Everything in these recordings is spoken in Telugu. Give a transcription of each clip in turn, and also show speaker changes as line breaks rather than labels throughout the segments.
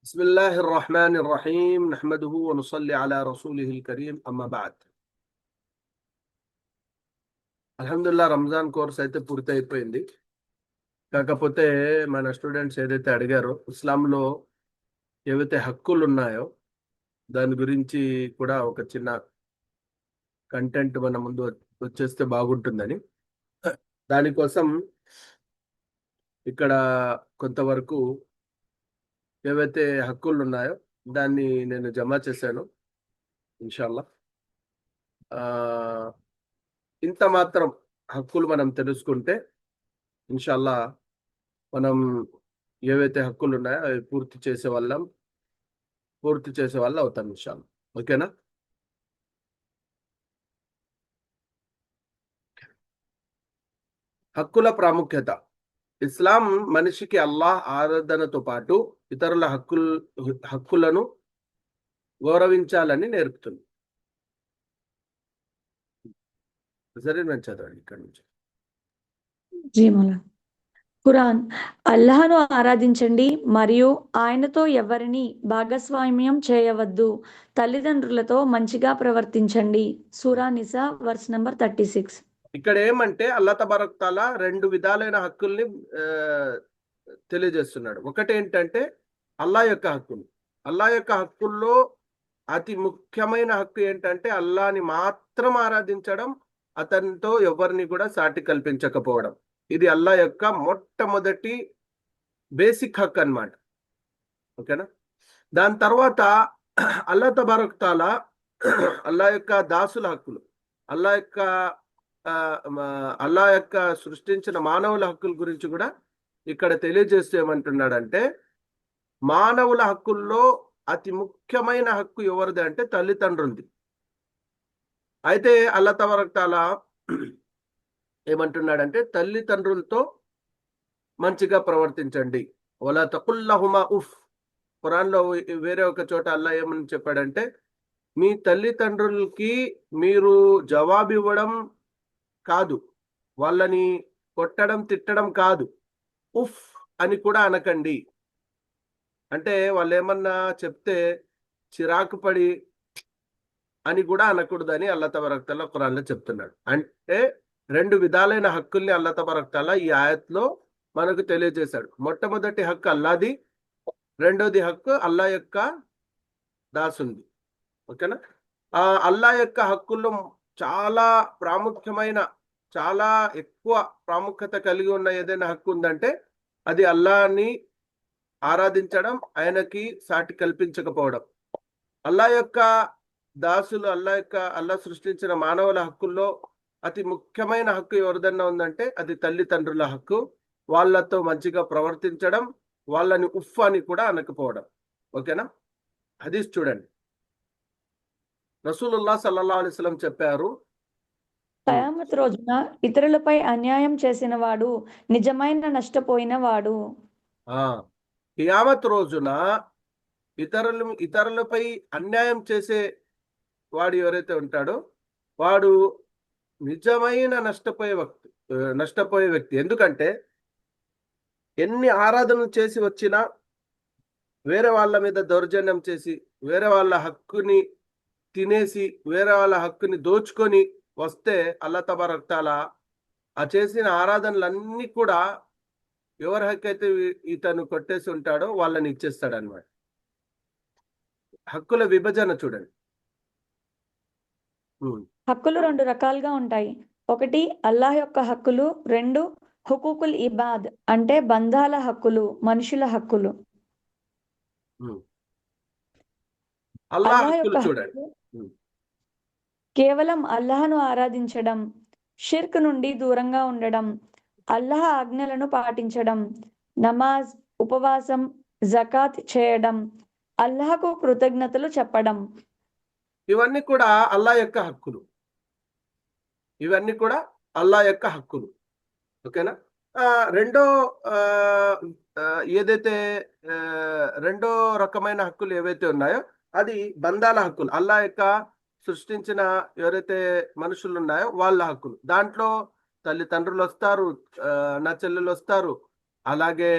بسم الله الرحمن الرحيم نحمده ونصلي على رسوله الكريم أما بعد. అల్హమ్దుల్లా రంజాన్ కోర్స్ అయితే పూర్తి అయిపోయింది. కాకపోతే మన స్టూడెంట్స్ ఏదైతే అడిగారో ఇస్లాంలో ఏవైతే హక్కులు ఉన్నాయో దాని గురించి కూడా ఒక చిన్న కంటెంట్ మన ముందు వచ్చేస్తే బాగుంటుందని, దానికోసం ఇక్కడ కొంతవరకు ఏవైతే హక్కులు ఉన్నాయో దాన్ని నేను జమ చేశాను ఇన్షాల్లా. ఇంత మాత్రం హక్కులు మనం తెలుసుకుంటే ఇన్షాల్లా మనం ఏవైతే హక్కులు ఉన్నాయో అవి పూర్తి చేసే వాళ్ళు అవుతాం ఇన్షాల్లా. ఓకేనా? హక్కుల ప్రాముఖ్యత. ఇస్లాం మనిషికి అల్లాహ్ ఆరాధనతో పాటు ఇతరుల హక్కులను గౌరవించాలని నేర్పుతుంది. సరే, నేను చదవండి ఇక్కడ నుంచి.
ఖురాన్, అల్లాహ్ను ఆరాధించండి మరియు ఆయనతో ఎవరిని భాగస్వామ్యం చేయవద్దు. తల్లిదండ్రులతో మంచిగా ప్రవర్తించండి. సూరా నిసా వర్స్ నంబర్ 36.
ఇక్కడ ఏమంటే అల్లా తబారక్ తాలా రెండు విధాలైన హక్కుల్ని తెలియజేస్తున్నాడు. ఒకటి ఏంటంటే అల్లా యొక్క హక్కులు. అల్లా యొక్క హక్కుల్లో అతి ముఖ్యమైన హక్కు ఏంటంటే అల్లాని మాత్రం ఆరాధించడం, అతనితో ఎవరిని కూడా సాటి కల్పించకపోవడం. ఇది అల్లా యొక్క మొట్టమొదటి బేసిక్ హక్ అన్నమాట. ఓకేనా? దాని తర్వాత అల్లా తబారక్ తాలా అల్లా యొక్క దాసుల హక్కులు, అల్లా యొక్క సృష్టించిన మానవుల హక్కుల గురించి కూడా ఇక్కడ తెలియజేస్తూ ఏమంటున్నాడంటే, మానవుల హక్కుల్లో అతి ముఖ్యమైన హక్కు ఎవరిది అంటే తల్లిదండ్రులది. అయితే అల్లా తబారక్ తాలా ఏమంటున్నాడంటే తల్లిదండ్రులతో మంచిగా ప్రవర్తించండి. వలా తకుల్లహుమా ఉఫ్. ఖురాన్లో వేరే ఒక చోట అల్లా ఏమని చెప్పాడంటే, మీ తల్లిదండ్రులకి మీరు జవాబు ఇవ్వడం కాదు, వాళ్ళని కొట్టడం తిట్టడం కాదు, ఉఫ్ అని కూడా అనకండి. అంటే వాళ్ళు ఏమన్నా చెప్తే చిరాకు పడి అని కూడా అనకూడదని అల్లా తబారక్ తాలా ఖురాన్లో చెప్తున్నాడు. అంటే రెండు విధాలైన హక్కుల్ని అల్లా తబారక్ తాలా ఈ ఆయత్లో మనకు తెలియజేశాడు. మొట్టమొదటి హక్కు అల్లాది, రెండోది హక్కు అల్లా యొక్క దాసుంది. ఓకేనా? అల్లా యొక్క హక్కుల్లో చాలా ప్రాముఖ్యమైన, చాలా ఎక్కువ ప్రాముఖ్యత కలిగి ఉన్న ఏదైనా హక్కు ఉందంటే అది అల్లాని ఆరాధించడం, ఆయనకి సాటి కల్పించకపోవడం. అల్లా యొక్క దాసులు, అల్లా సృష్టించిన మానవుల హక్కుల్లో అతి ముఖ్యమైన హక్కు ఎవరిదన్నా ఉందంటే అది తల్లిదండ్రుల హక్కు. వాళ్ళతో మంచిగా ప్రవర్తించడం, వాళ్ళని ఉఫ్ అని కూడా అనకపోవడం. ఓకేనా? హదీస్ చూడండి. రసూలుల్లాహ్ సల్లల్లాహు అలైహి వసల్లం చెప్పారు,
ఖయామత్ రోజున ఇతరులపై అన్యాయం చేసిన వాడు నిజమైన నష్టపోయిన వాడు.
ఖియామత్ రోజున ఇతరులపై అన్యాయం చేసే వాడు ఎవరైతే ఉంటాడో వాడు నిజమైన నష్టపోయే వ్యక్తి. ఎందుకంటే ఎన్ని ఆరాధనలు చేసి వచ్చినా వేరే వాళ్ళ మీద దౌర్జన్యం చేసి, వేరే వాళ్ళ హక్కుని తినేసి, వేరే వాళ్ళ హక్కుని దోచుకొని వస్తే అల్లా తబారక్ తాలా ఆ చేసిన ఆరాధనలన్నీ కూడా ఎవరి హక్కు అయితే ఇతను కొట్టేసి ఉంటాడో వాళ్ళని ఇచ్చేస్తాడు అన్నమాట. హక్కుల విభజన చూడండి.
హక్కులు రెండు రకాలుగా ఉంటాయి. ఒకటి అల్లాహ్ యొక్క హక్కులు, రెండు హుకూకుల్ ఇబాద్ అంటే బంధాల హక్కులు, మనుషుల హక్కులు.
అల్లాహ్
అల్లాహ్
హక్కులు
యొక్క
చూడండి.
కేవలం అల్లాహ్ను ఆరాధించడం, షిర్క్ నుండి దూరంగా ఉండడం, అల్లాహ్ ఆజ్ఞలను పాటించడం, నమాజ్, ఉపవాసం, జకాత్ చేయడం, అల్లాహ్కు కృతజ్ఞతలు చెప్పడం.
ఇవన్నీ కూడా అల్లాహ్ యొక్క హక్కులు. ఓకేనా? రెండో ఏదైతే రెండో రకమైన హక్కులు ఏవైతే ఉన్నాయో అది బంధాల హక్కులు. అల్లా యొక్క సృష్టించిన ఎవరైతే మనుషులు ఉన్నాయో వాళ్ళ హక్కులు. దాంట్లో తల్లిదండ్రులు వస్తారు, అన్న చెల్లెలు వస్తారు, అలాగే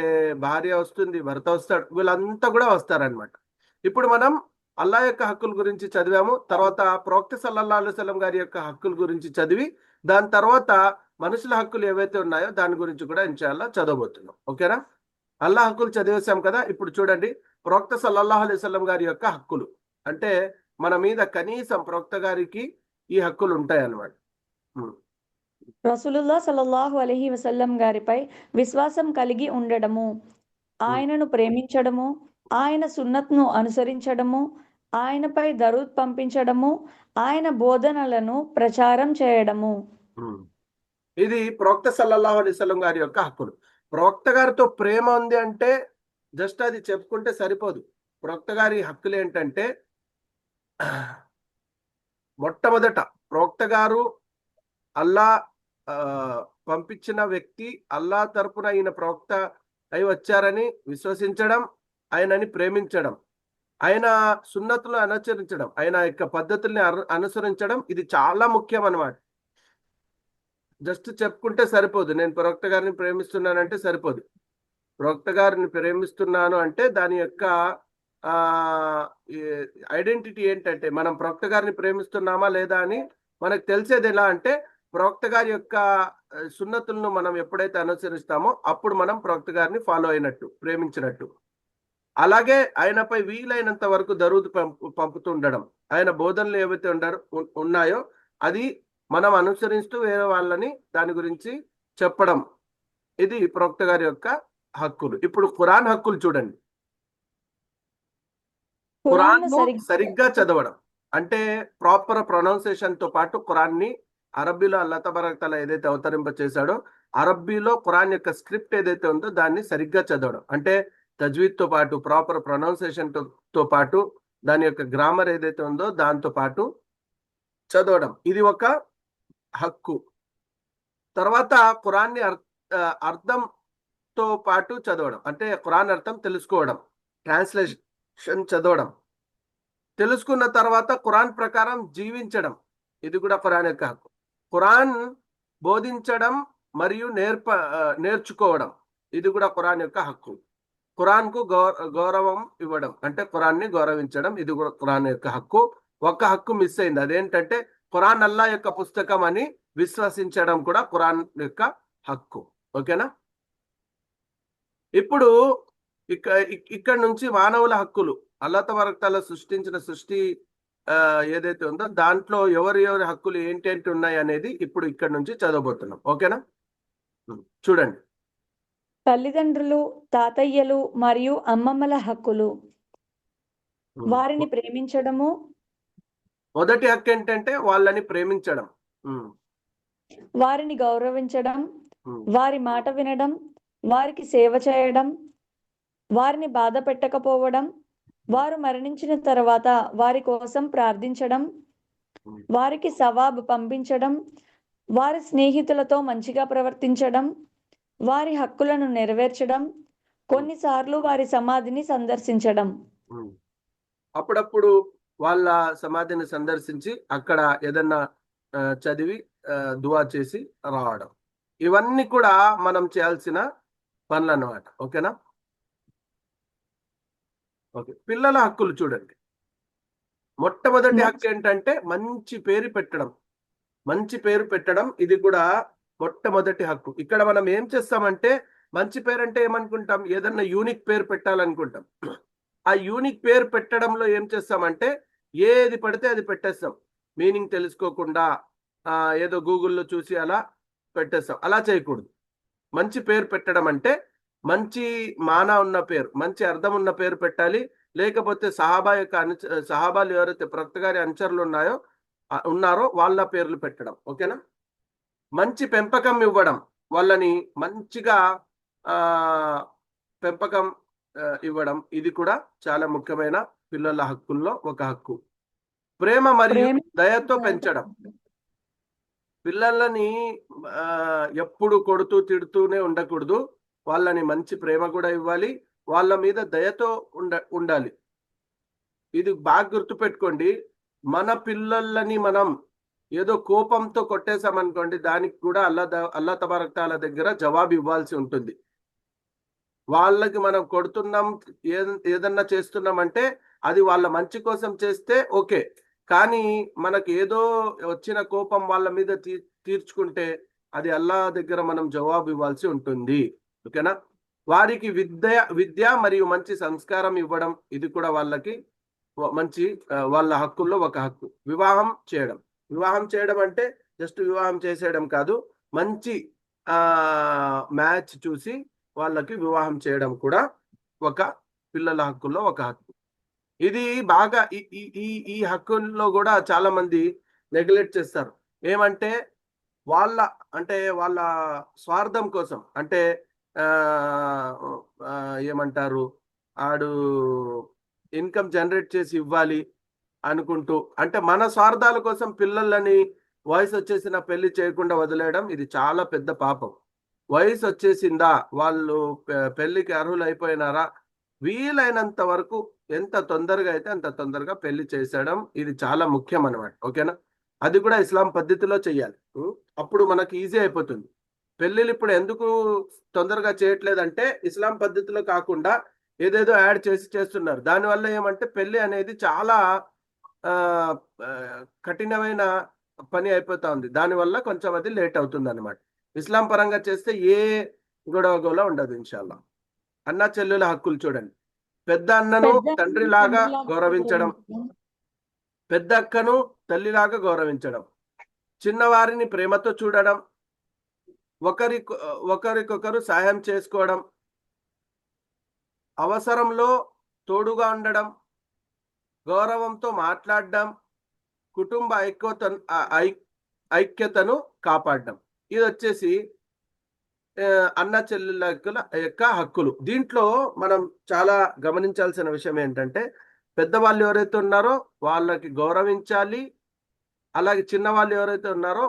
భార్య వస్తుంది, భర్త వస్తాడు, వీళ్ళంతా కూడా వస్తారనమాట. ఇప్పుడు మనం అల్లా యొక్క హక్కుల గురించి చదివాము. తర్వాత ప్రవక్త సల్లల్లాహు అలైహి వసల్లం గారి యొక్క హక్కుల గురించి చదివి దాని తర్వాత మనుషుల హక్కులు ఏవైతే ఉన్నాయో దాని గురించి కూడా ఇన్షాల్లా చదవబోతున్నాం. ఓకేనా? అల్లా హక్కులు చదివేశాం కదా. ఇప్పుడు చూడండి, ప్రవక్త సల్లల్లాహు అలైహి వసల్లం గారి యొక్క హక్కులు అంటే మన మీద కనీసం ప్రవక్త గారికి ఈ హక్కులు ఉంటాయి అన్నమాట.
రసూలుల్లాహ్ సల్లల్లాహు అలైహి వసల్లం గారిపై విశ్వాసం కలిగి ఉండడము, ఆయనను ప్రేమించడము, ఆయన సున్నత్ను అనుసరించడము, ఆయనపై దరూద్ పంపించడము, ఆయన బోధనలను ప్రచారం చేయడము.
ఇది ప్రవక్త సల్లల్లాహు అలైహి వసల్లం గారి యొక్క హక్కులు. ప్రవక్త గారితో ప్రేమ ఉంది అంటే జస్ట్ అది చెప్పుకుంటే సరిపోదు. ప్రవక్త గారి హక్కులు ఏంటంటే, మొట్టమొదట ప్రవక్త గారు అల్లా పంపించిన వ్యక్తి, అల్లా తరపున ఈయన ప్రవక్త అయి వచ్చారని విశ్వసించడం, ఆయనని ప్రేమించడం, ఆయన సున్నతులను అనుసరించడం, ఆయన యొక్క పద్ధతుల్ని అనుసరించడం, ఇది చాలా ముఖ్యం అన్నమాట. జస్ట్ చెప్పుకుంటే సరిపోదు. నేను ప్రవక్త గారిని ప్రేమిస్తున్నానంటే సరిపోదు. ప్రవక్త గారిని ప్రేమిస్తున్నాను అంటే దాని యొక్క ఐడెంటిటీ ఏంటంటే, మనం ప్రవక్త గారిని ప్రేమిస్తున్నామా లేదా అని మనకు తెలిసేది ఎలా అంటే, ప్రవక్త గారి యొక్క సున్నతులను మనం ఎప్పుడైతే అనుసరిస్తామో అప్పుడు మనం ప్రవక్త గారిని ఫాలో అయినట్టు, ప్రేమించినట్టు. అలాగే ఆయనపై వీలైనంత వరకు దరూద్ పంపుతూ ఉండడం, ఆయన బోధనలు ఏవైతే ఉన్నాయో అది మనం అనుసరిస్తూ వేరే వాళ్ళని దాని గురించి చెప్పడం, ఇది ప్రవక్త గారి యొక్క హక్కులు. ఇప్పుడు ఖురాన్ హక్కులు చూడండి. ఖురాన్ సరిగ్గా చదవడం అంటే ప్రాపర్ ప్రొనౌన్సియేషన్ తో పాటు ఖురాన్ని అరబ్బీలో అల్లాహ్ తబారక్ తఆలా ఏదైతే అవతరింప చేశాడో అరబ్బీలో ఖురాన్ యొక్క స్క్రిప్ట్ ఏదైతే ఉందో దాన్ని సరిగ్గా చదవడం, అంటే తజ్వీద్ తో పాటు ప్రాపర్ ప్రొనౌన్సియేషన్ తో పాటు దాని యొక్క గ్రామర్ ఏదైతే ఉందో దాంతో పాటు చదవడం, ఇది ఒక హక్కు. తర్వాత ఖురాన్ని అర్థంతో పాటు చదవడం, అంటే ఖురాన్ అర్థం తెలుసుకోవడం, ట్రాన్స్లేషన్ చదవడం, తెలుసుకున్న తర్వాత ఖురాన్ ప్రకారం జీవించడం, ఇది కూడా ఖురాన్ యొక్క హక్కు. ఖురాన్ బోధించడం మరియు నేర్చుకోవడం, ఇది కూడా ఖురాన్ యొక్క హక్కు. ఖురాన్ కు గౌరవం ఇవ్వడం, అంటే ఖురాన్ని గౌరవించడం, ఇది కూడా ఖురాన్ యొక్క హక్కు. ఒక హక్కు మిస్ అయింది, అదేంటంటే ఖురాన్ అల్లా యొక్క పుస్తకం అని విశ్వసించడం కూడా ఖురాన్ యొక్క హక్కు. ఓకేనా? ఇప్పుడు ఇక్కడ నుంచి మానవుల హక్కులు, అల్లాహ్ తబారక్ తఆలా సృష్టించిన సృష్టి ఏదైతే ఉందో దాంట్లో ఎవరి హక్కులు ఏంటేంటి ఉన్నాయి అనేది ఇప్పుడు ఇక్కడ నుంచి చదవబోతున్నాం. ఓకేనా? చూడండి.
తల్లిదండ్రులు, తాతయ్యలు మరియు అమ్మమ్మల హక్కులు. వారిని ప్రేమించడము.
మొదటి హక్కు ఏంటంటే వాళ్ళని ప్రేమించడం,
వారిని గౌరవించడం, వారి మాట వినడం, వారికి సేవ చేయడం, వారిని బాధ పెట్టకపోవడం, వారు మరణించిన తర్వాత వారి కోసం ప్రార్థించడం, వారికి సవాబ్ పంపించడం, వారి స్నేహితులతో మంచిగా ప్రవర్తించడం, వారి హక్కులను నెరవేర్చడం, కొన్నిసార్లు వారి సమాధిని సందర్శించడం.
అప్పుడప్పుడు వాళ్ళ సమాధిని సందర్శించి అక్కడ ఏదన్నా చదివి దువా చేసి రావడం, ఇవన్నీ కూడా మనం చేయాల్సిన పనులు అన్నమాట. ఓకేనా? ఓకే. పిల్లల హక్కులు చూడండి. మొట్టమొదటి హక్కు ఏంటంటే మంచి పేరు పెట్టడం, మంచి పేరు పెట్టడం, ఇది కూడా మొట్టమొదటి హక్కు. ఇక్కడ మనం ఏం చేస్తామంటే, మంచి పేరు అంటే ఏమనుకుంటాం, ఏదన్నా యూనిక్ పేరు పెట్టాలనుకుంటాం. ఆ యూనిక్ పేరు పెట్టడంలో ఏం చేస్తామంటే ఏది పడితే అది పెట్టేస్తాం, మీనింగ్ తెలుసుకోకుండా ఏదో గూగుల్లో చూసి అలా పెట్టేస్తాం. అలా చేయకూడదు. మంచి పేరు పెట్టడం అంటే మంచి మానా ఉన్న పేరు, మంచి అర్థం ఉన్న పేరు పెట్టాలి. లేకపోతే సహాబాలు ఎవరైతే ప్రవక్త గారి అనుచరులు ఉన్నారో వాళ్ళ పేర్లు పెట్టడం. ఓకేనా? మంచి పెంపకం ఇవ్వడం, వాళ్ళని మంచిగా పెంపకం ఇవ్వడం, ఇది కూడా చాలా ముఖ్యమైన పిల్లల హక్కుల్లో ఒక హక్కు. ప్రేమ మరియు దయతో పెంచడం, పిల్లలని ఎప్పుడు కొడుతూ తిడుతూనే ఉండకూడదు, వాళ్ళని మంచి ప్రేమ కూడా ఇవ్వాలి, వాళ్ళ మీద దయతో ఉండాలి. ఇది బాగా గుర్తుపెట్టుకోండి. మన పిల్లలని మనం ఏదో కోపంతో కొట్టేశామనుకోండి, దానికి కూడా అల్లా తబారక్ తఆలా దగ్గర జవాబు ఇవ్వాల్సి ఉంటుంది. వాళ్ళకి మనం కొడుతున్నాం, ఏదన్నా చేస్తున్నాం అంటే అది వాళ్ళ మంచి కోసం చేస్తే ఓకే. కానీ మనకు ఏదో వచ్చిన కోపం వాళ్ళ మీద తీర్చుకుంటే అది అల్లా దగ్గర మనం జవాబు ఇవ్వాల్సి ఉంటుంది. ఓకేనా? వారికి విద్య మరియు మంచి సంస్కారం ఇవ్వడం, ఇది కూడా వాళ్ళకి మంచి వాళ్ళ హక్కుల్లో ఒక హక్కు. వివాహం చేయడం అంటే జస్ట్ వివాహం చేసేయడం కాదు, మంచి మ్యాచ్ చూసి వాళ్ళకి వివాహం చేయడం కూడా ఒక పిల్లల హక్కుల్లో ఒక హక్కు. ఇది బాగా ఈ హక్కుల్లో కూడా చాలా మంది నెగ్లెక్ట్ చేస్తారు. ఏమంటే వాళ్ళ స్వార్థం కోసం, అంటే ఏమంటారు, ఆడు ఇన్కమ్ జనరేట్ చేసి ఇవ్వాలి అనుకుంటూ, అంటే మన స్వార్థాల కోసం పిల్లలని వయసు వచ్చేసిన పెళ్లి చేయకుండా వదిలేయడం, ఇది చాలా పెద్ద పాపం. వయసు వచ్చేసిందా, వాళ్ళు పెళ్లికి అర్హులు అయిపోయినారా, వీలైనంత వరకు ఎంత తొందరగా అయితే అంత తొందరగా పెళ్లి చేసేయడం, ఇది చాలా ముఖ్యం అన్నమాట. ఓకేనా? అది కూడా ఇస్లాం పద్ధతిలో చెయ్యాలి. అప్పుడు మనకి ఈజీ అయిపోతుంది. పెళ్లిళ్ళు ఇప్పుడు ఎందుకు తొందరగా చేయట్లేదంటే ఇస్లాం పద్ధతిలో కాకుండా ఏదేదో యాడ్ చేసి చేస్తున్నారు. దానివల్ల ఏమంటే పెళ్లి అనేది చాలా కఠినమైన పని అయిపోతా ఉంది. దానివల్ల కొంచెం అది లేట్ అవుతుంది అనమాట. ఇస్లాం పరంగా చేస్తే ఏ గొడవ ఉండదు ఇన్షాల్లా. అన్న చెల్లెల హక్కులు చూడండి. పెద్ద అన్నను తండ్రిలాగా గౌరవించడం, పెద్ద అక్కను తల్లిలాగా గౌరవించడం, చిన్నవారిని ప్రేమతో చూడడం, ఒకరికొకరు సాయం చేసుకోవడం, అవసరంలో తోడుగా ఉండడం, గౌరవంతో మాట్లాడడం, కుటుంబ ఐక్యతను కాపాడడం, ఇది వచ్చేసి అన్న చెల్లెల యొక్క హక్కులు. దీంట్లో మనం చాలా గమనించాల్సిన విషయం ఏంటంటే, పెద్దవాళ్ళు ఎవరైతే ఉన్నారో వాళ్ళకి గౌరవించాలి. అలాగే చిన్నవాళ్ళు ఎవరైతే ఉన్నారో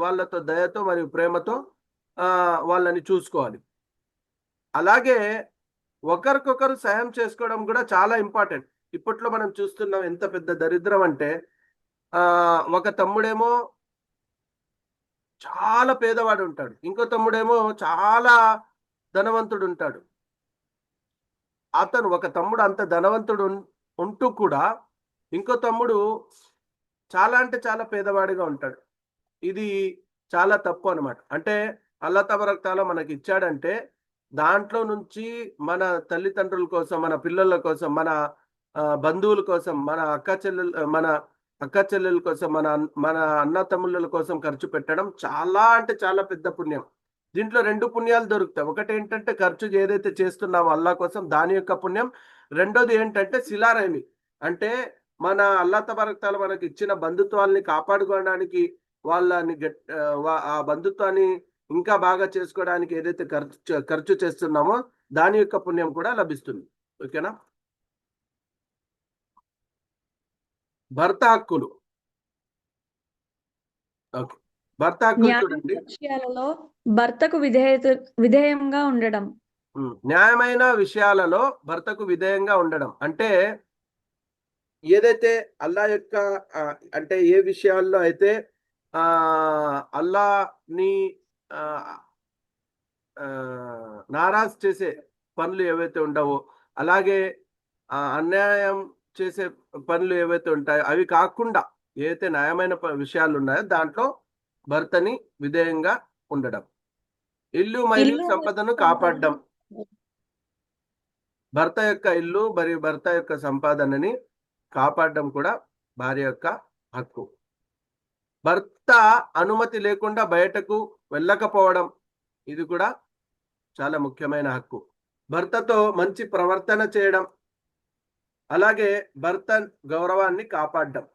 వాళ్ళతో దయతో మరియు ప్రేమతో వాళ్ళని చూసుకోవాలి. అలాగే ఒకరికొకరు సాయం చేసుకోవడం కూడా చాలా ఇంపార్టెంట్. ఇప్పట్లో మనం చూస్తున్నాం ఎంత పెద్ద దరిద్రం అంటే, ఒక తమ్ముడేమో చాలా పేదవాడు ఉంటాడు, ఇంకో తమ్ముడేమో చాలా ధనవంతుడు ఉంటాడు. ఒక తమ్ముడు అంత ధనవంతుడు ఉంటూ కూడా ఇంకో తమ్ముడు చాలా అంటే చాలా పేదవాడిగా ఉంటాడు. ఇది చాలా తప్పు అనమాట. అంటే అల్లా తబారక్ తఆలా మనకి ఇచ్చాడంటే దాంట్లో నుంచి మన తల్లిదండ్రుల కోసం, మన పిల్లల కోసం, మన బంధువుల కోసం, మన అక్క చెల్లెల కోసం, మన అన్న తమ్ముళ్ళ కోసం ఖర్చు పెట్టడం చాలా అంటే చాలా పెద్ద పుణ్యం. దీంట్లో 2 పుణ్యాలు దొరుకుతాయి. ఒకటి ఏంటంటే ఖర్చు ఏదైతే చేస్తున్నామో అల్లా కోసం దాని యొక్క పుణ్యం. రెండోది ఏంటంటే శిలారేమి, అంటే మన అల్లా తబారక్ తఆలా మనకి ఇచ్చిన బంధుత్వాల్ని కాపాడుకోవడానికి, వాళ్ళని ఆ బంధుత్వాన్ని ఇంకా బాగా చేసుకోవడానికి ఏదైతే ఖర్చు చేస్తున్నామో దాని యొక్క పుణ్యం కూడా లభిస్తుంది. ఓకేనా? భర్త హక్కులు. ఓకే, భర్త హక్కులు చూడండి.
విషయాలలో భర్తకు విధేయంగా ఉండడం.
న్యాయమైన విషయాలలో భర్తకు విధేయంగా ఉండడం అంటే ఏదైతే అల్లా యొక్క అంటే ఏ విషయాల్లో అయితే అల్లాని నారాజ్ చేసే పనులు ఏవైతే ఉండవో, అలాగే అన్యాయం చేసే పనులు ఏవైతే ఉంటాయో అవి కాకుండా ఏవైతే న్యాయమైన విషయాలు ఉన్నాయో దాంట్లో భర్తని విధేయంగా ఉండడం. ఇల్లు మరియు సంపదను కాపాడడం. భర్త యొక్క ఇల్లు మరియు భర్త యొక్క సంపాదనని కాపాడడం కూడా భార్య యొక్క హక్కు. భర్త అనుమతి లేకుండా బయటకు వెళ్ళకపోవడం, ఇది కూడా చాలా ముఖ్యమైన హక్కు. భర్తతో మంచి ప్రవర్తన చేయడం, అలాగే భర్త గౌరవాన్ని కాపాడడం,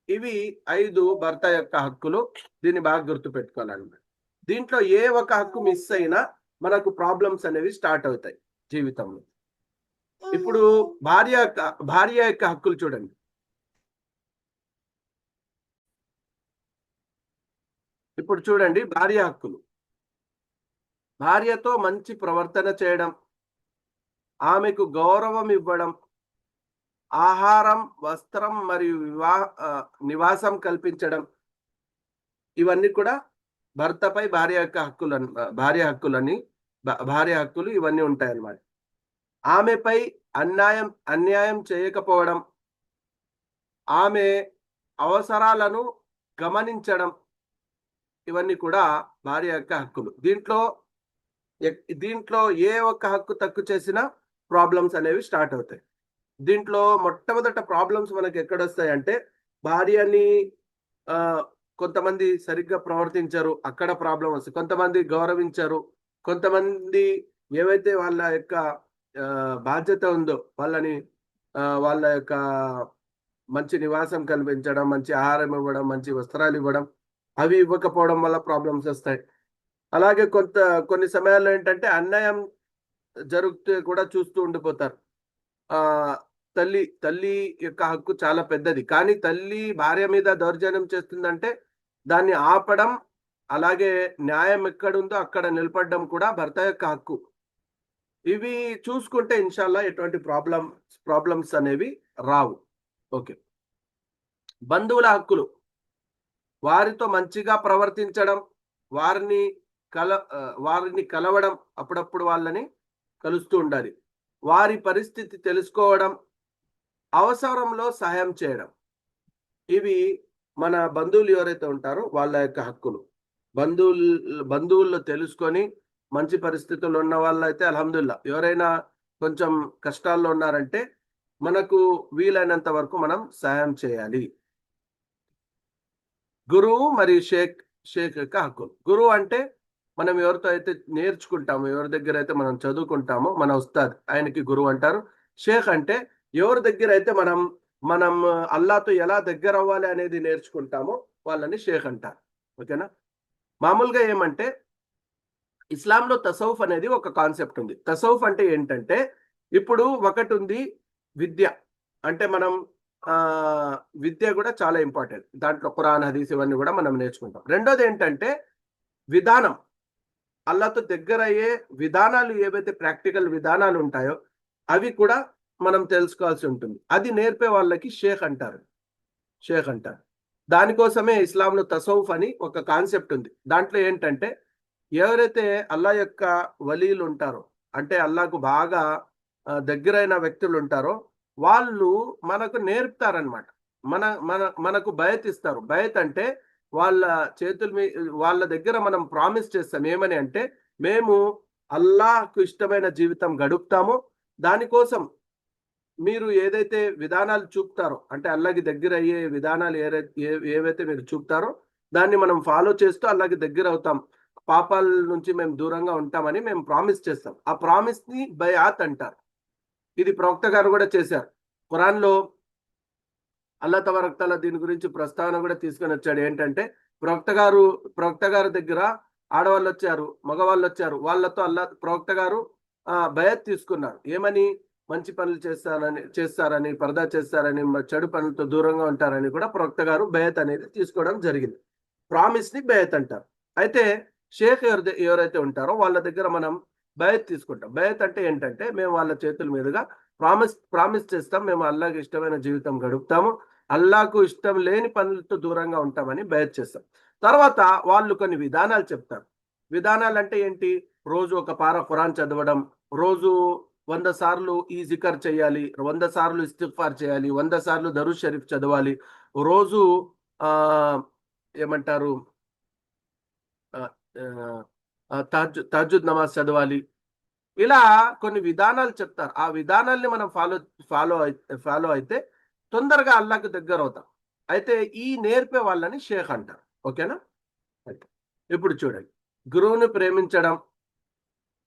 ఇవి 5 భర్త యొక్క హక్కులు. దీన్ని బాగా గుర్తుపెట్టుకోవాలన్నమాట. దీంట్లో ఏ ఒక హక్కు మిస్ అయినా మనకు ప్రాబ్లమ్స్ అనేవి స్టార్ట్ అవుతాయి జీవితంలో. ఇప్పుడు భార్య యొక్క హక్కులు చూడండి. ఇప్పుడు చూడండి భార్య హక్కులు. భార్యతో మంచి ప్రవర్తన చేయడం, ఆమెకు గౌరవం ఇవ్వడం, ఆహారం, వస్త్రం మరియు నివాసం కల్పించడం, ఇవన్నీ కూడా భర్తపై భార్య హక్కులని భార్య హక్కులు ఇవన్నీ ఉంటాయి అన్నమాట. ఆమెపై అన్యాయం చేయకపోవడం, ఆమె అవసరాలను గమనించడం, ఇవన్నీ కూడా భార్య యొక్క హక్కులు. దీంట్లో ఏ ఒక్క హక్కు తక్కువ చేసినా ప్రాబ్లమ్స్ అనేవి స్టార్ట్ అవుతాయి. దీంట్లో మొట్టమొదట ప్రాబ్లమ్స్ మనకి ఎక్కడొస్తాయంటే, భార్యని కొంతమంది సరిగ్గా ప్రవర్తించరు, అక్కడ ప్రాబ్లం వస్తుంది. కొంతమంది గౌరవించరు, కొంతమంది ఏవైతే వాళ్ళ యొక్క బాధ్యత ఉందో వాళ్ళని వాళ్ళ యొక్క మంచి నివాసం కల్పించడం, మంచి ఆహారం ఇవ్వడం, మంచి వస్త్రాలు ఇవ్వడం, అవి ఇవ్వకపోవడం వల్ల ప్రాబ్లమ్స్ వస్తాయి. అలాగే కొన్ని సమయాల్లో ఏంటంటే అన్యాయం జరుగుతూ కూడా చూస్తూ ఉండిపోతారు. తల్లి యొక్క హక్కు చాలా పెద్దది. కానీ తల్లి భార్య మీద దౌర్జన్యం చేస్తుందంటే దాన్ని ఆపడం, అలాగే న్యాయం ఎక్కడుందో అక్కడ నిలబడడం కూడా భర్త యొక్క హక్కు. ఇవి చూసుకుంటే ఇన్షాల్లా ఎటువంటి ప్రాబ్లమ్స్ అనేవి రావు. ఓకే. బంధువుల హక్కులు, వారితో మంచిగా ప్రవర్తించడం, వారిని కలవడం, అప్పుడప్పుడు వాళ్ళని కలుస్తూ ఉండాలి. వారి పరిస్థితి తెలుసుకోవడం, అవసరంలో సహాయం చేయడం, ఇవి మన బంధువులు ఎవరైతే ఉంటారో వాళ్ళ యొక్క హక్కులు. బంధువుల్లో తెలుసుకొని మంచి పరిస్థితుల్లో ఉన్న వాళ్ళైతే అల్హమ్దుల్లా. ఎవరైనా కొంచెం కష్టాల్లో ఉన్నారంటే మనకు వీలైనంత వరకు మనం సహాయం చేయాలి. గురువు మరియు షేక్ యొక్క హక్కులు. గురువు అంటే మనం ఎవరితో అయితే నేర్చుకుంటామో, ఎవరి దగ్గర అయితే మనం చదువుకుంటామో మన ఉస్తాద్, ఆయనకి గురువు అంటారు. షేక్ అంటే ఎవరి దగ్గర అయితే మనం అల్లాతో ఎలా దగ్గర అవ్వాలి అనేది నేర్చుకుంటామో వాళ్ళని షేక్ అంటారు. ఓకేనా? మామూలుగా ఏమంటే ఇస్లాంలో తసౌఫ్ అనేది ఒక కాన్సెప్ట్ ఉంది. తసౌఫ్ అంటే ఏంటంటే, ఇప్పుడు ఒకటి ఉంది విద్య, అంటే మనం విద్య కూడా చాలా ఇంపార్టెంట్. దాంట్లో ఖురాన్, హదీస్ ఇవన్నీ కూడా మనం నేర్చుకుంటాం. రెండోది ఏంటంటే విధానం, అల్లాతో దగ్గర అయ్యే విధానాలు, ఏవైతే ప్రాక్టికల్ విధానాలు ఉంటాయో అవి కూడా మనం తెలుసుకోవాల్సి ఉంటుంది. అది నేర్పే వాళ్ళకి షేక్ అంటారు. దానికోసమే ఇస్లాంలో తసౌఫ్ అని ఒక కాన్సెప్ట్ ఉంది. దాంట్లో ఏంటంటే ఎవరైతే అల్లా యొక్క వలీలు ఉంటారో, అంటే అల్లాకు బాగా దగ్గరైన వ్యక్తులు ఉంటారో వాళ్ళు మనకు నేర్పుతారనమాట. మనకు బయత్ ఇస్తారు. బయత్ అంటే వాళ్ళ వాళ్ళ దగ్గర మనం ప్రామిస్ చేస్తాం. ఏమని అంటే, మేము అల్లాహకు ఇష్టమైన జీవితం గడుపుతాము, దానికోసం మీరు ఏదైతే విధానాలు చూపుతారో, అంటే అల్లాహకి దగ్గర అయ్యే విధానాలు ఏవైతే మీరు చూపుతారో దాన్ని మనం ఫాలో చేస్తూ అల్లాహకి దగ్గర అవుతాం, పాపాల నుంచి మేము దూరంగా ఉంటామని మేము ప్రామిస్ చేస్తాం. ఆ ప్రామిస్ ని బయాత్ అంటారు. ఇది ప్రవక్త గారు కూడా చేశారు. ఖురాన్లో అల్లాహ్ తబారక్ తఆలా దీని గురించి ప్రస్తావన కూడా తీసుకొని వచ్చాడు. ఏంటంటే ప్రవక్త గారు దగ్గర ఆడవాళ్ళు వచ్చారు, మగవాళ్ళు వచ్చారు. వాళ్ళతో ప్రవక్త గారు బయత్ తీసుకున్నారు. ఏమని? మంచి పనులు చేస్తారని, పరదా చేస్తారని, చెడు పనులతో దూరంగా ఉంటారని కూడా ప్రవక్త గారు బయత్ అనేది తీసుకోవడం జరిగింది. ప్రామిస్ ని బయత్ అంటారు. అయితే షేక్ ఎవరైతే ఉంటారో వాళ్ళ దగ్గర మనం బయత్ తీసుకుంటాం. బయత్ అంటే ఏంటంటే, మేము వాళ్ళ చేతుల మీదుగా ప్రామిస్ చేస్తాం, మేము అల్లాహకి ఇష్టమైన జీవితం గడుపుతాము, అల్లాహకు ఇష్టం లేని పనులతో దూరంగా ఉంటామని బయత్ చేస్తాం. తర్వాత వాళ్ళు కొన్ని విధానాలు చెప్తారు. విధానాలు అంటే ఏంటి? రోజు ఒక పార ఖురాన్ చదవడం, రోజు 100 సార్లు ఈ జికర్ చేయాలి, 100 సార్లు ఇస్తిగ్ఫార్ చేయాలి, 100 సార్లు దరూద్ షరీఫ్ చదవాలి, రోజు ఏమంటారు తహజ్జుద్ నమాజ్ చదవాలి. ఇలా కొన్ని విధానాలు చెప్తారు. ఆ విధానాల్ని మనం ఫాలో అయితే తొందరగా అల్లాహకు దగ్గర అవుతాం. అయితే ఈ నేర్పే వాళ్ళని షేక్ అంటారు. ఓకేనా? ఇప్పుడు చూడండి, గురువుని ప్రేమించడం,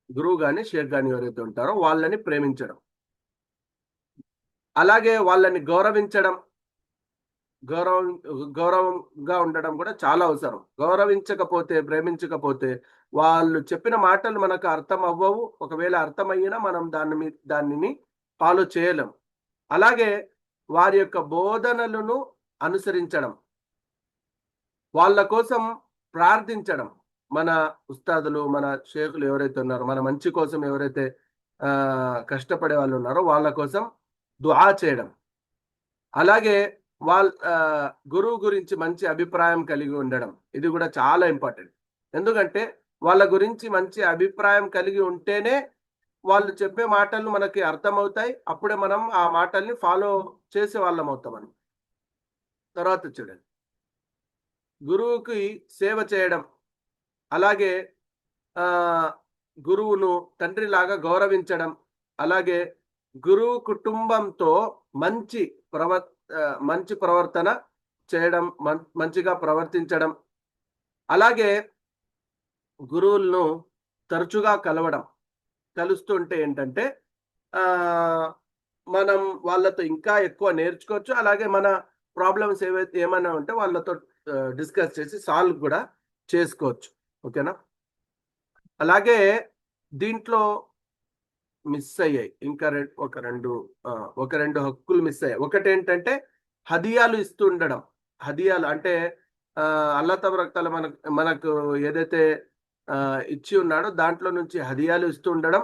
గురువు గాని షేక్ గాని ఎవరైతే ఉంటారో వాళ్ళని ప్రేమించడం, అలాగే వాళ్ళని గౌరవించడం, గౌరవంగా ఉండడం కూడా చాలా అవసరం. గౌరవించకపోతే, ప్రేమించకపోతే వాళ్ళు చెప్పిన మాటలు మనకు అర్థం అవ్వవు. ఒకవేళ అర్థమయ్యినా మనం దానిని ఫాలో చేయలేం. అలాగే వారి యొక్క బోధనలను అనుసరించడం, వాళ్ళ కోసం ప్రార్థించడం. మన ఉస్తాదులు, మన షేకులు ఎవరైతే ఉన్నారో, మన మంచి కోసం ఎవరైతే కష్టపడే వాళ్ళు ఉన్నారో వాళ్ళ కోసం దుఆ చేయడం. అలాగే గురువు గురించి మంచి అభిప్రాయం కలిగి ఉండడం, ఇది కూడా చాలా ఇంపార్టెంట్. ఎందుకంటే వాళ్ళ గురించి మంచి అభిప్రాయం కలిగి ఉంటేనే వాళ్ళు చెప్పే మాటలు మనకి అర్థమవుతాయి. అప్పుడే మనం ఆ మాటల్ని ఫాలో చేసే వాళ్ళం అవుతామని. తర్వాత చూడండి, గురువుకి సేవ చేయడం, అలాగే గురువును తండ్రిలాగా గౌరవించడం, అలాగే గురువు కుటుంబంతో మంచి ప్రవ మంచి ప్రవర్తన చేయడం, మంచిగా ప్రవర్తించడం, అలాగే గురువులను తరచుగా కలవడం. కలుస్తుంటే ఏంటంటే మనం వాళ్ళతో ఇంకా ఎక్కువ నేర్చుకోవచ్చు. అలాగే మన ప్రాబ్లమ్స్ ఏమైనా ఉంటే వాళ్ళతో డిస్కస్ చేసి సాల్వ్ కూడా చేసుకోవచ్చు. ఓకేనా? అలాగే దీంట్లో మిస్ అయ్యాయి. ఇంకా ఒక రెండు హక్కులు మిస్ అయ్యాయి. ఒకటేంటంటే హదియాలు ఇస్తూ ఉండడం. హదియాలు అంటే అల్లా తబారక్ మనకు మనకు ఏదైతే ఇచ్చి ఉన్నాడో దాంట్లో నుంచి హదియాలు ఇస్తూ ఉండడం.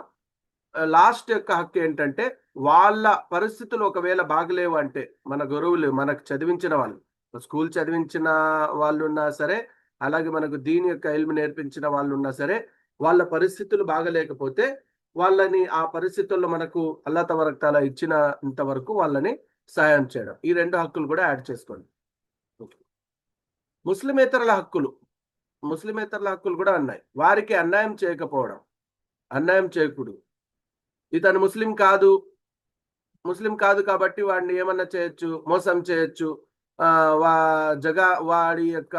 లాస్ట్ యొక్క హక్కు ఏంటంటే వాళ్ళ పరిస్థితులు ఒకవేళ బాగలేవు అంటే, మన గురువులు మనకు చదివించిన వాళ్ళు, స్కూల్ చదివించిన వాళ్ళు ఉన్నా సరే, అలాగే మనకు దీని యొక్క ఇల్ము నేర్పించిన వాళ్ళు ఉన్నా సరే, వాళ్ళ పరిస్థితులు బాగలేకపోతే వాళ్ళని ఆ పరిస్థితుల్లో మనకు అల్లా తబారక్ తఆలా ఇచ్చినంత వరకు వాళ్ళని సహాయం చేయడం. ఈ రెండు హక్కులు కూడా యాడ్ చేసుకోండి. ముస్లిమేతరుల హక్కులు ముస్లిమేతరుల హక్కులు కూడా ఉన్నాయి. వారికి అన్యాయం చేయకపోవడం, అన్యాయం చేయకూడదు. ఇతను ముస్లిం కాదు కాబట్టి వాడిని ఏమన్నా చేయొచ్చు, మోసం చేయొచ్చు, వాడి యొక్క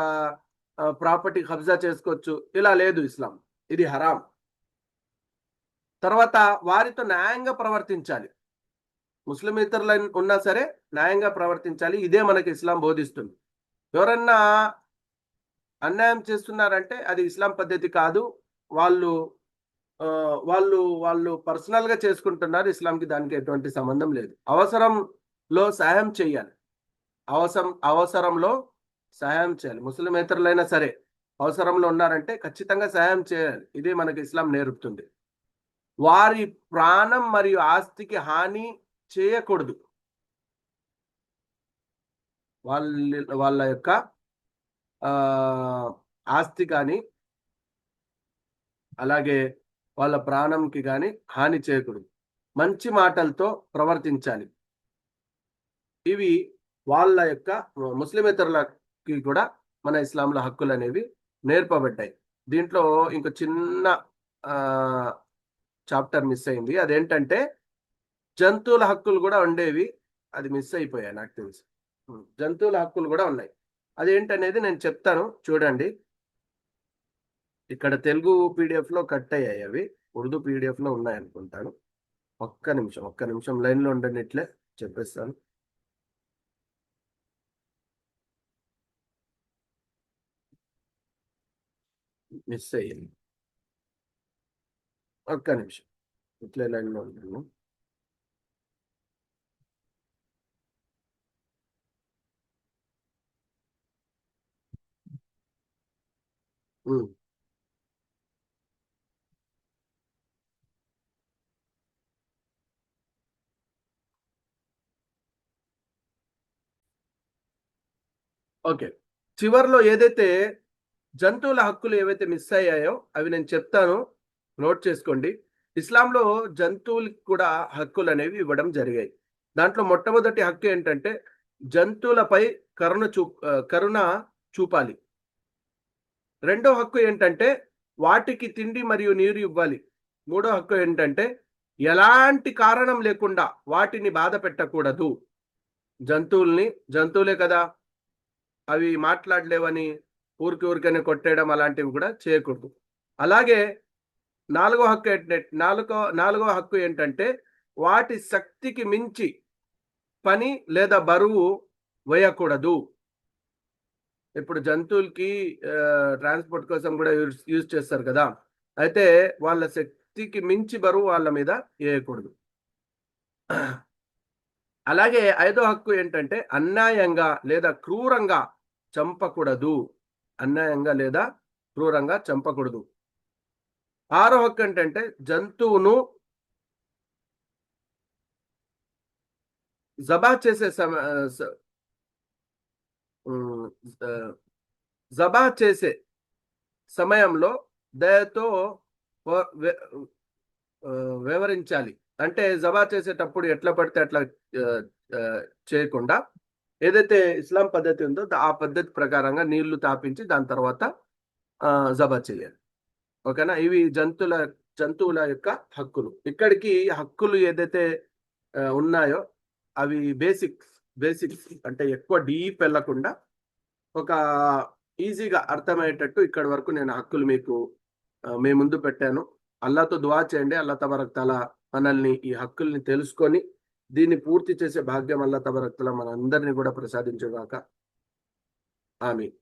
ప్రాపర్టీ కబ్జా చేసుకోవచ్చు. ఇలా లేదు ఇస్లాం, ఇది హరాం. తర్వాత వారితో న్యాయంగా ప్రవర్తించాలి. ముస్లిం ఇతరులు ఉన్నా సరే న్యాయంగా ప్రవర్తించాలి. ఇదే మనకి ఇస్లాం బోధిస్తుంది. ఎవరన్నా అన్యాయం చేస్తున్నారంటే అది ఇస్లాం పద్ధతి కాదు. వాళ్ళు వాళ్ళు పర్సనల్ గా చేసుకుంటున్నారు. ఇస్లాంకి దానికి ఎటువంటి సంబంధం లేదు. అవసరంలో సహాయం చేయాలి. అవసరంలో సహాయం చేయాలి. ముస్లిమేతరులైనా సరే అవసరంలో ఉన్నారంటే ఖచ్చితంగా సహాయం చేయాలి. ఇదే మనకి ఇస్లాం నేర్పుతుంది. వారి ప్రాణం మరియు ఆస్తికి హాని చేయకూడదు. వాళ్ళ యొక్క ఆస్తి కానీ అలాగే వాళ్ళ ప్రాణంకి కానీ హాని చేయకూడదు. మంచి మాటలతో ప్రవర్తించాలి. ఇవి వాళ్ళ యొక్క ముస్లిమేతరులకి కూడా మన ఇస్లాంలో హక్కులు అనేవి నేర్పబడ్డాయి. దీంట్లో ఇంకో చిన్న చాప్టర్ మిస్ అయింది. అదేంటంటే జంతువుల హక్కులు కూడా ఉండేవి, అది మిస్ అయిపోయాయి నాకు తెలుసు. జంతువుల హక్కులు కూడా ఉన్నాయి. అదేంటనేది నేను చెప్తాను, చూడండి. ఇక్కడ తెలుగు పీడిఎఫ్ లో కట్ అయ్యాయి, అవి ఉర్దూ పీడిఎఫ్ లో ఉన్నాయి అనుకుంటాను. ఒక్క నిమిషం లైన్ లో ఉండండి, ఇట్లే చెప్పేస్తాను. మిస్ అయ్యింది, ఒక్క నిమిషం ఇట్లే లైన్ లో ఉంటాను. ఓకే, చివర్లో ఏదైతే జంతువుల హక్కులు ఏవైతే మిస్ అయ్యాయో అవి నేను చెప్తాను, నోట్ చేసుకోండి. ఇస్లాంలో జంతువులకు కూడా హక్కులు అనేవి ఇవ్వడం జరిగాయి. దాంట్లో మొట్టమొదటి హక్కు ఏంటంటే జంతువులపై కరుణ చూపాలి. రెండో హక్కు ఏంటంటే వాటికి తిండి మరియు నీరు ఇవ్వాలి. మూడో హక్కు ఏంటంటే ఎలాంటి కారణం లేకుండా వాటిని బాధ పెట్టకూడదు. జంతువులే కదా, అవి మాట్లాడలేవని ఊరికనే కొట్టేయడం అలాంటివి కూడా చేయకూడదు. అలాగే నాలుగో హక్కు ఏంటంటే వాటి శక్తికి మించి పని లేదా బరువు వేయకూడదు. ఇప్పుడు జంతువులకి ట్రాన్స్పోర్ట్ కోసం కూడా యూజ్ చేస్తారు కదా, అయితే వాళ్ళ శక్తికి మించి బరువు వాళ్ళ మీద వేయకూడదు. అలాగే ఐదో హక్కు ఏంటంటే అన్యాయంగా లేదా క్రూరంగా చంపకూడదు. ఆరో హక్కు ఏంటంటే జంతువును జబా చేసే సమయంలో దయతో వ- వె- వివరించాలి. అంటే జబా చేసేటప్పుడు ఎట్లా పడితే అట్లా ఆ, ఆ, చేయకుండా ఏదైతే ఇస్లాం పద్ధతి ఉందో ఆ పద్ధతి ప్రకారంగా నీళ్లు తాపించి దాని తర్వాత జబా చేయాలి. ఓకేనా? ఇవి జంతువుల యొక్క హక్కులు. ఇక్కడికి హక్కులు ఏదైతే ఉన్నాయో అవి బేసిక్స్ అంటే ఎక్కువ డీప్ వెళ్లకుండా ఒక ఈజీగా అర్థమయ్యేటట్టు ఇక్కడి వరకు నేను హక్కులు మీకు మీ ముందు పెట్టాను. అల్లాతో దువా చేయండి. అల్లా తబారక్ తఆలా మనల్ని ఈ హక్కుల్ని తెలుసుకొని దీన్ని పూర్తి చేసే భాగ్యం అల్లా తబారక్ తఆలా మనందరినీ కూడా ప్రసాదించుగాక. ఆమీన్.